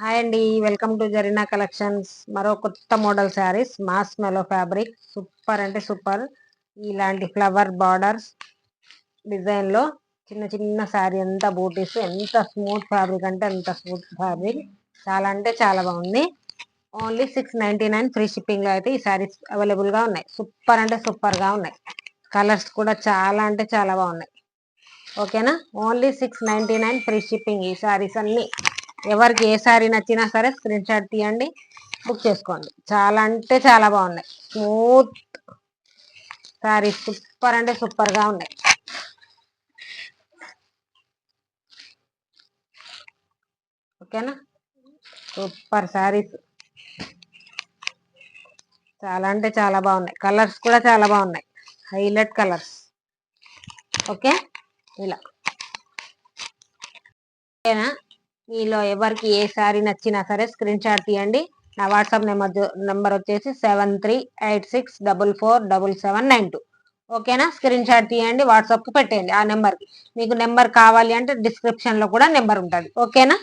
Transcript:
Hi అండి, welcome to Zarina collections. మరో కొత్త మోడల్ శారీస్, మాస్ మెలో ఫ్యాబ్రిక్, సూపర్ అంటే సూపర్. ఇలాంటి ఫ్లవర్ బార్డర్స్ డిజైన్లో చిన్న చిన్న శారీ అంతా బూటీస్, ఎంత స్మూత్ ఫ్యాబ్రిక్ అంటే అంత స్మూత్ ఫ్యాబ్రిక్, చాలా అంటే చాలా బాగుంది. ఓన్లీ 699 ఫ్రీ షిప్పింగ్లో అయితే ఈ శారీస్ అవైలబుల్గా ఉన్నాయి. సూపర్ అంటే సూపర్గా ఉన్నాయి. కలర్స్ కూడా చాలా అంటే చాలా బాగున్నాయి. ఓకేనా, ఓన్లీ 699 ఫ్రీ షిప్పింగ్. ఈ శారీస్ అన్నీ ఎవరికి ఏ శారీ నచ్చినా సరే స్క్రీన్ షాట్ తీయండి, బుక్ చేసుకోండి. చాలా అంటే చాలా బాగున్నాయి. స్మూత్ శారీస్, సూపర్ అంటే సూపర్గా ఉన్నాయి. ఓకేనా, సూపర్ శారీస్, చాలా అంటే చాలా బాగున్నాయి. కలర్స్ కూడా చాలా బాగున్నాయి, హైలైట్ కలర్స్. ఓకే, ఇలా ఓకేనా. మీలో ఎవరికి ఏ శారీ నచ్చినా సరే స్క్రీన్ షాట్ తీయండి. నా వాట్సాప్ నెంబర్ వచ్చేసి 7386447792. ఓకేనా, స్క్రీన్ షాట్ తీయండి, వాట్సాప్కి పెట్టేయండి ఆ నెంబర్కి. మీకు నెంబర్ కావాలి అంటే డిస్క్రిప్షన్లో కూడా నెంబర్ ఉంటుంది. ఓకేనా.